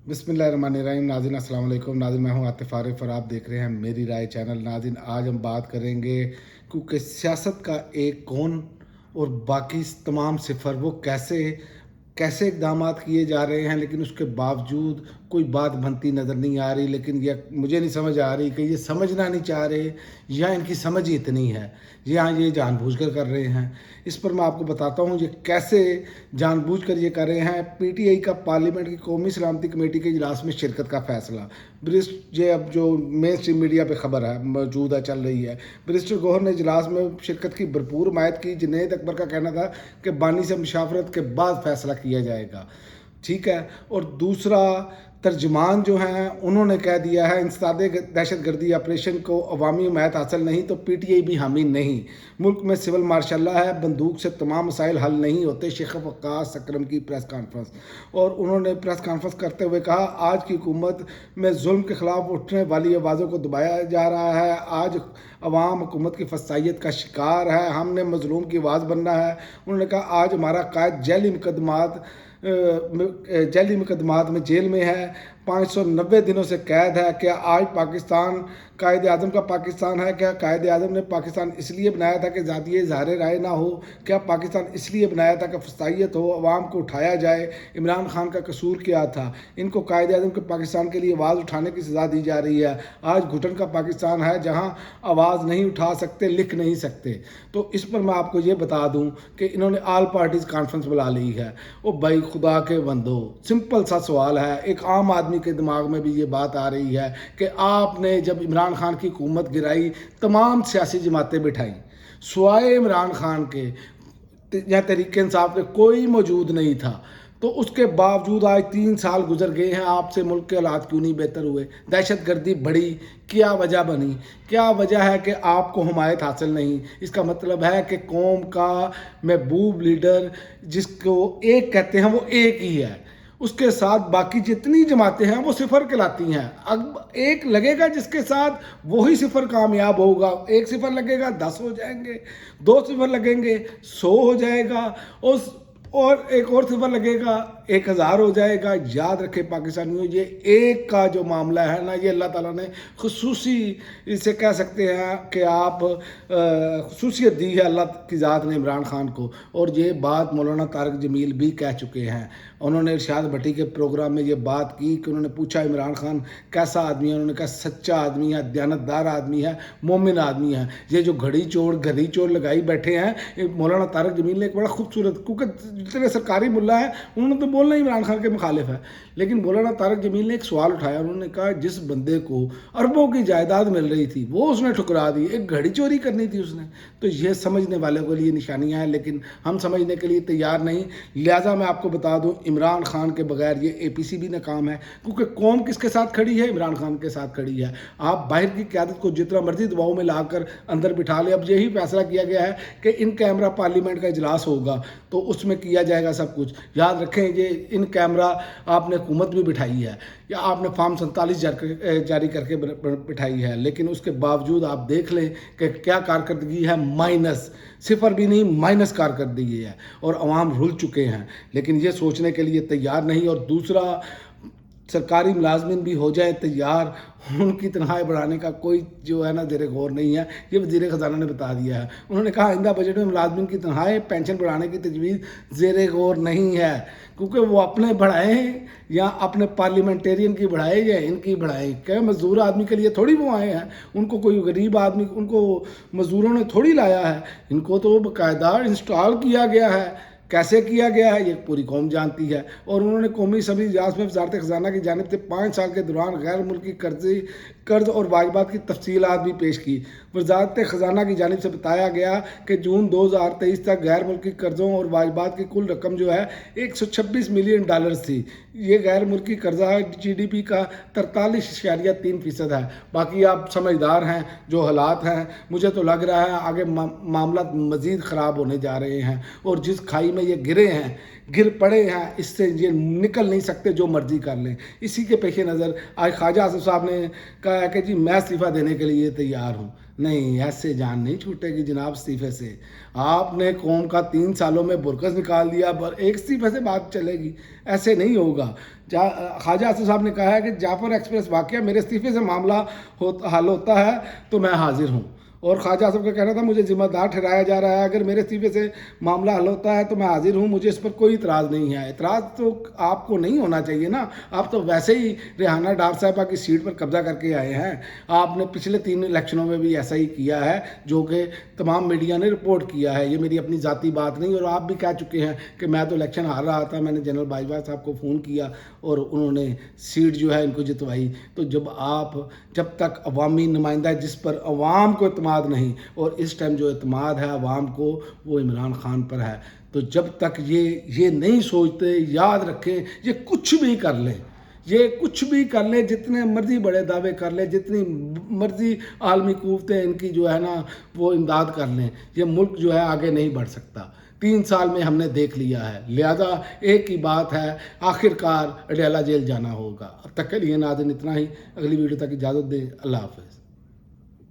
बिस्मिल्लाहिर्रहमानिर्रहीम। नाज़रीन अस्सलाम वालेकुम। नाज़रीन मैं हूँ आतिफ़ आरिफ़ और आप देख रहे हैं मेरी राय चैनल। नाज़रीन आज हम बात करेंगे क्योंकि सियासत का एक कौन और बाकी तमाम सिफर वो कैसे कैसे इक़दामात किए जा रहे हैं, लेकिन उसके बावजूद कोई बात बनती नज़र नहीं आ रही। लेकिन यह मुझे नहीं समझ आ रही कि ये समझना नहीं चाह रहे या इनकी समझ ही इतनी है या ये जानबूझकर कर रहे हैं। इस पर मैं आपको बताता हूँ ये कैसे जानबूझकर ये कर रहे हैं। पीटीआई का पार्लियामेंट की कौमी सलामती कमेटी के इजलास में शिरकत का फैसला। ये अब जो मेन स्ट्रीम मीडिया पे खबर है मौजूद है चल रही है, बैरिस्टर गौहर ने इजलास में शिरकत की भरपूर हिमायत की। जुनैद अकबर का कहना था कि बानी से मुशावरत के बाद फैसला किया जाएगा, ठीक है। और दूसरा, तर्जमान जो हैं उन्होंने कह दिया है इंसदाद दहशत गर्दी ऑपरेशन को अवामी हिमायत हासिल नहीं तो पीटीआई भी हामी नहीं। मुल्क में सिविल मार्शल है, बंदूक से तमाम मसाइल हल नहीं होते। शेख वक्कास अकरम की प्रेस कॉन्फ्रेंस, और उन्होंने प्रेस कॉन्फ्रेंस करते हुए कहा आज की हुकूमत में जुल्म के खिलाफ उठने वाली आवाज़ों को दबाया जा रहा है। आज अवाम हुकूमत की फसाइयत का शिकार है, हमने मजलूम की आवाज़ बनना है। उन्होंने कहा आज हमारा कायद जैली मुकदमात में जेल में है, 590 दिनों से कैद है। क्या आज पाकिस्तान कायद आज़म का पाकिस्तान है? क्या कायद आज़म ने पाकिस्तान इसलिए बनाया था कि ज़ाती इज़हार राय ना हो? क्या पाकिस्तान इसलिए बनाया था कि फसाइयत हो, अवाम को उठाया जाए? इमरान खान का कसूर क्या था? इनको कायद आज़म के पाकिस्तान के लिए आवाज़ उठाने की सज़ा दी जा रही है। आज घुटन का पाकिस्तान है जहाँ आवाज़ नहीं उठा सकते, लिख नहीं सकते। तो इस पर मैं आपको ये बता दूँ कि इन्होंने ऑल पार्टीज़ कॉन्फ्रेंस बुला ली है। ओ भाई खुदा के बंदो, सिंपल सा सवाल है, एक आम आदमी के दिमाग में भी ये बात आ रही है कि आपने जब इमरान खान की हुकूमत गिराई तमाम सियासी जमातें बिठाई, स्वाए इमरान खान के या तहरीक इंसाफ के कोई मौजूद नहीं था, तो उसके बावजूद आज 3 साल गुजर गए हैं, आपसे मुल्क के हालात क्यों नहीं बेहतर हुए? दहशत गर्दी बढ़ी, क्या वजह बनी? क्या वजह है कि आपको हमायत हासिल नहीं? इसका मतलब है कि कौम का महबूब लीडर जिसको एक कहते हैं वो एक ही है, उसके साथ बाकी जितनी जमातें हैं वो सिफर कहलाती हैं। अब एक लगेगा जिसके साथ वही सिफर कामयाब होगा। एक सिफर लगेगा 10 हो जाएंगे, 2 सिफर लगेंगे 100 हो जाएगा, और एक और सिफर लगेगा 1000 हो जाएगा। याद रखें पाकिस्तानियों, ये एक का जो मामला है ना, ये अल्लाह ताला ने खुसूसी इसे कह सकते हैं कि आप खुसूसियत दी है अल्लाह की ज़ात ने इमरान खान को। और ये बात मौलाना तारिक जमील भी कह चुके हैं। उन्होंने इरशाद भट्टी के प्रोग्राम में ये बात की कि उन्होंने पूछा इमरान खान कैसा आदमी है? उन्होंने कहा सच्चा आदमी है, दयानतदार आदमी है, मोमिन आदमी है। ये जो घड़ी चोर लगाई बैठे हैं, मौलाना तारिक जमील ने एक बड़ा खूबसूरत, क्योंकि जितने सरकारी मुल्ला है उन्होंने तो बोलना इमरान खान के मुखालिफ है, लेकिन मौलाना तारिक जमील ने एक सवाल उठाया। उन्होंने कहा जिस बंदे को अरबों की जायदाद मिल रही थी वो उसने ठुकरा दी, एक घड़ी चोरी करनी थी उसने। तो ये समझने वालों के लिए निशानियां हैं, लेकिन हम समझने के लिए तैयार नहीं। लिहाजा मैं आपको बता दूं इमरान खान के बगैर ये एपीसी भी नाकाम है, क्योंकि कौम किसके साथ खड़ी है? इमरान खान के साथ खड़ी है। आप बाहर की क़यादत को जितना मर्जी दबाव में लाकर अंदर बिठा ले। अब यही फैसला किया गया है कि इन कैमरा पार्लियामेंट का इजलास होगा तो उसमें किया जाएगा सब कुछ। याद रखें ये इन कैमरा आपने हुकूमत भी बिठाई है या आपने फॉर्म 47 जारी करके बिठाई है, लेकिन उसके बावजूद आप देख लें कि क्या कारकर्दगी है, माइनस, सिफर भी नहीं माइनस कारकर्दगी है, और अवाम रुल चुके हैं, लेकिन ये सोचने के लिए तैयार नहीं। और दूसरा, सरकारी मुलाजमिन भी हो जाए तैयार, उनकी तनख्वाहें बढ़ाने का कोई जो है ना ज़ेरे गौर नहीं है। ये वज़ीर ख़जाना ने बता दिया है। उन्होंने कहा आइंदा बजट में मुलाजमिन की तनख्वाहें पेंशन बढ़ाने की तजवीज़ ज़ेरे गौर नहीं है, क्योंकि वो अपने बढ़ाएं या अपने पार्लियामेंटेरियन की बढ़ाए या इनकी बढ़ाए। क्या मज़दूर आदमी के लिए थोड़ी वो आए हैं? उनको कोई गरीब आदमी, उनको मज़दूरों ने थोड़ी लाया है, इनको तो बाकायदा इंस्टॉल किया गया है। कैसे किया गया है ये पूरी कौम जानती है। और उन्होंने कौमी असम्बली इजलास में वज़ारत ख़जाना की जानिब से 5 साल के दौरान गैर मुल्की कर्ज और वाजिबात की तफसीलात भी पेश की। वज़ारत ख़जाना की जानिब से बताया गया कि जून 2023 तक गैर मुल्की कर्ज़ों और वाजिबात की कुल रकम जो है $126 मिलियन थी। ये गैर मुल्की कर्जा GDP का 43.3% है। बाकी आप समझदार हैं, जो हालात हैं मुझे तो लग रहा है आगे मामला मज़ीद ख़राब होने जा रहे हैं, और जिस खाई में ये गिरे हैं, गिर पड़े हैं, इससे ये निकल नहीं सकते, जो मर्जी कर लें। इसी के पेश नज़र आज ख्वाजा आसिफ साहब ने कहा है कि जी मैं इस्तीफ़ा देने के लिए तैयार हूँ। नहीं, ऐसे जान नहीं छूटेगी जनाब इस्तीफ़े से। आपने कौम का 3 सालों में बुरकस निकाल दिया, पर एक इस्तीफ़े से बात चलेगी? ऐसे नहीं होगा। ख्वाजा आसिफ साहब ने कहा है कि जाफर एक्सप्रेस वाक़या मेरे इस्तीफ़े से मामला हल होता है तो मैं हाजिर हूँ। और ख्वाजा आसिफ का कहना था मुझे ज़िम्मेदार ठहराया जा रहा है, अगर मेरे इस्तीफ़े से मामला हल होता है तो मैं हाजिर हूँ, मुझे इस पर कोई इतराज़ नहीं है। इतराज़ तो आपको नहीं होना चाहिए ना, आप तो वैसे ही रेहाना डार साहिबा की सीट पर कब्जा करके आए हैं। आपने पिछले 3 इलेक्शनों में भी ऐसा ही किया है, जो कि तमाम मीडिया ने रिपोर्ट किया है। ये मेरी अपनी ज़ाती बात नहीं, और आप भी कह चुके हैं कि मैं तो इलेक्शन हार रहा था, मैंने जनरल बाजवा साहब को फ़ोन किया और उन्होंने सीट जो है इनको जितवाई। तो जब तक अवामी नुमाइंदा जिस पर अवाम को इत्मीनान नहीं, और इस टाइम जो इत्मीनान है अवाम को वो इमरान खान पर है, तो जब तक ये नहीं सोचते, याद रखें ये कुछ भी कर लें, ये कुछ भी कर ले, जितने मर्जी बड़े दावे कर ले, जितनी मर्जी आलमी कुव्वतें इनकी जो है ना वो इमदाद कर लें, ये मुल्क जो है आगे नहीं बढ़ सकता। 3 साल में हमने देख लिया है, लिहाजा एक ही बात है, आखिरकार अडयाला जेल जाना होगा। अब तक के लिए नाज़रीन इतना ही, अगली वीडियो तक इजाज़त दें, अल्लाह हाफ़िज़।